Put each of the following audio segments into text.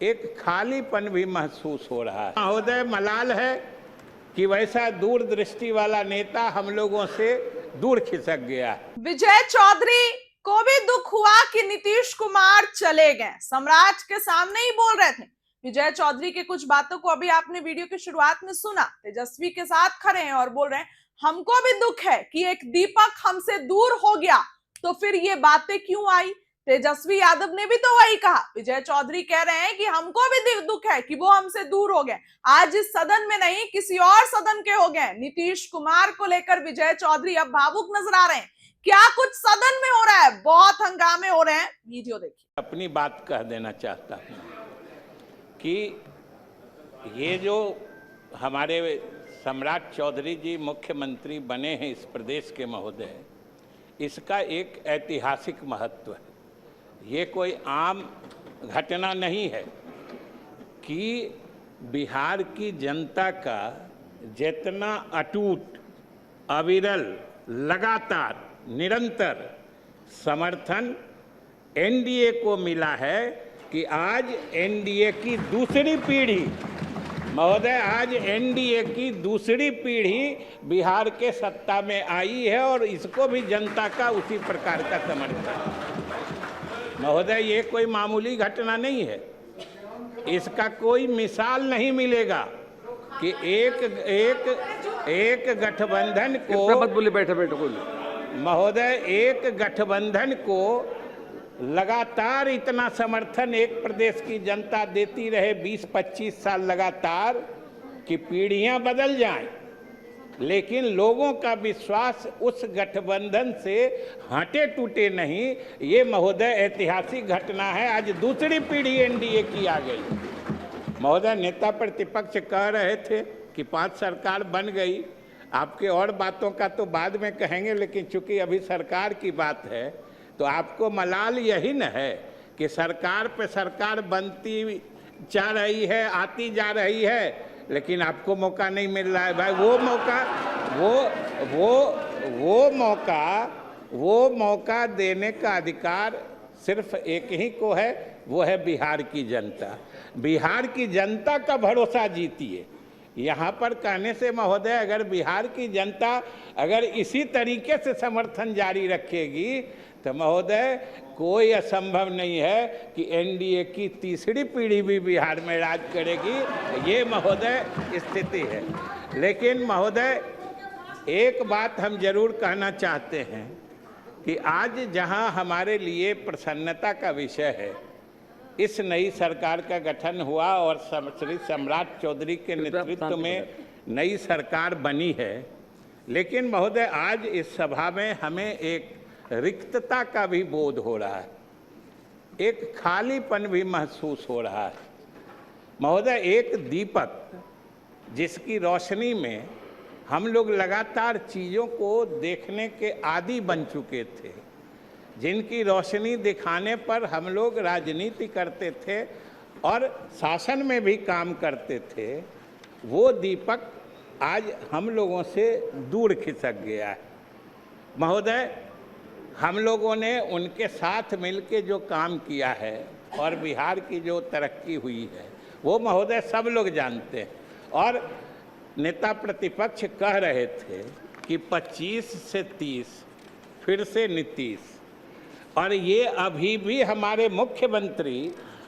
एक खालीपन भी महसूस हो रहा है। महोदय, मलाल है कि वैसा दूरदृष्टि वाला नेता हम लोगों से दूर खिसक गया। विजय चौधरी को भी दुख हुआ कि नीतीश कुमार चले गए। सम्राट के सामने ही बोल रहे थे। विजय चौधरी के कुछ बातों को अभी आपने वीडियो की शुरुआत में सुना। तेजस्वी के साथ खड़े हैं और बोल रहे हैं हमको भी दुख है कि एक दीपक हमसे दूर हो गया, तो फिर ये बातें क्यों आई। तेजस्वी यादव ने भी तो वही कहा। विजय चौधरी कह रहे हैं कि हमको भी दुख है कि वो हमसे दूर हो गए। आज इस सदन में नहीं, किसी और सदन के हो गए। नीतीश कुमार को लेकर विजय चौधरी अब भावुक नजर आ रहे हैं। क्या कुछ सदन में हो रहा है, बहुत हंगामे हो रहे हैं, वीडियो देखिए। अपनी बात कह देना चाहता हूं कि ये जो हमारे सम्राट चौधरी जी मुख्यमंत्री बने हैं इस प्रदेश के महोदय, इसका एक ऐतिहासिक महत्व है। ये कोई आम घटना नहीं है कि बिहार की जनता का जितना अटूट, अविरल, लगातार, निरंतर समर्थन एनडीए को मिला है कि आज एनडीए की दूसरी पीढ़ी, महोदय, आज एनडीए की दूसरी पीढ़ी बिहार के सत्ता में आई है और इसको भी जनता का उसी प्रकार का समर्थन। महोदय, ये कोई मामूली घटना नहीं है। इसका कोई मिसाल नहीं मिलेगा कि एक गठबंधन को, महोदय, एक गठबंधन को लगातार इतना समर्थन एक प्रदेश की जनता देती रहे 20-25 साल लगातार कि पीढ़ियां बदल जाएं, लेकिन लोगों का विश्वास उस गठबंधन से हटे टूटे नहीं। ये महोदय ऐतिहासिक घटना है। आज दूसरी पीढ़ी एनडीए की आ गई। महोदय, नेता प्रतिपक्ष कह रहे थे कि 5 सरकार बन गई। आपके और बातों का तो बाद में कहेंगे, लेकिन चूंकि अभी सरकार की बात है तो आपको मलाल यही न है कि सरकार पे सरकार बनती जा रही है, आती जा रही है, लेकिन आपको मौका नहीं मिल रहा है। भाई, वो मौका देने का अधिकार सिर्फ एक ही को है, वो है बिहार की जनता। बिहार की जनता का भरोसा जीतिए। यहाँ पर कहने से महोदय, अगर बिहार की जनता अगर इसी तरीके से समर्थन जारी रखेगी तो महोदय कोई असंभव नहीं है कि एनडीए की तीसरी पीढ़ी भी बिहार में राज करेगी। ये महोदय स्थिति है। लेकिन महोदय, एक बात हम जरूर कहना चाहते हैं कि आज जहां हमारे लिए प्रसन्नता का विषय है, इस नई सरकार का गठन हुआ और श्री सम्राट चौधरी के नेतृत्व में नई सरकार बनी है, लेकिन महोदय आज इस सभा में हमें एक रिक्तता का भी बोध हो रहा है, एक खालीपन भी महसूस हो रहा है। महोदय, एक दीपक जिसकी रोशनी में हम लोग लगातार चीज़ों को देखने के आदी बन चुके थे, जिनकी रोशनी दिखाने पर हम लोग राजनीति करते थे और शासन में भी काम करते थे, वो दीपक आज हम लोगों से दूर खिसक गया है। महोदय, हम लोगों ने उनके साथ मिलके जो काम किया है और बिहार की जो तरक्की हुई है वो महोदय सब लोग जानते हैं। और नेता प्रतिपक्ष कह रहे थे कि 25 से 30 फिर से नीतीश, और ये अभी भी हमारे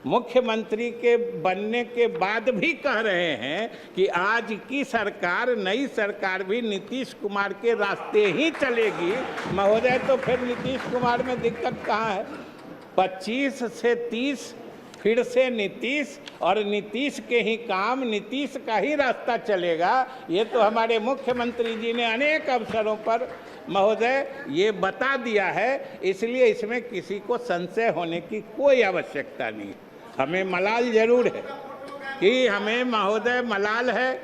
मुख्यमंत्री के बनने के बाद भी कह रहे हैं कि आज की सरकार, नई सरकार भी नीतीश कुमार के रास्ते ही चलेगी। महोदय, तो फिर नीतीश कुमार में दिक्कत कहाँ है? 25 से 30 फिर से नीतीश, और नीतीश के ही काम, नीतीश का ही रास्ता चलेगा। ये तो हमारे मुख्यमंत्री जी ने अनेक अवसरों पर महोदय ये बता दिया है, इसलिए इसमें किसी को संशय होने की कोई आवश्यकता नहीं। हमें मलाल जरूर है कि हमें महोदय मलाल है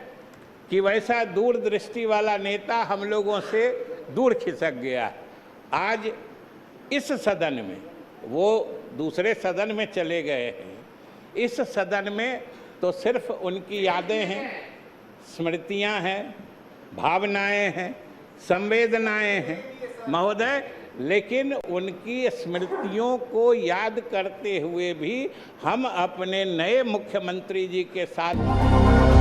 कि वैसा दूरदृष्टि वाला नेता हम लोगों से दूर खिसक गया। आज इस सदन में, वो दूसरे सदन में चले गए हैं, इस सदन में तो सिर्फ उनकी यादें हैं, स्मृतियां हैं, भावनाएं हैं, संवेदनाएं हैं। महोदय, लेकिन उनकी स्मृतियों को याद करते हुए भी हम अपने नए मुख्यमंत्री जी के साथ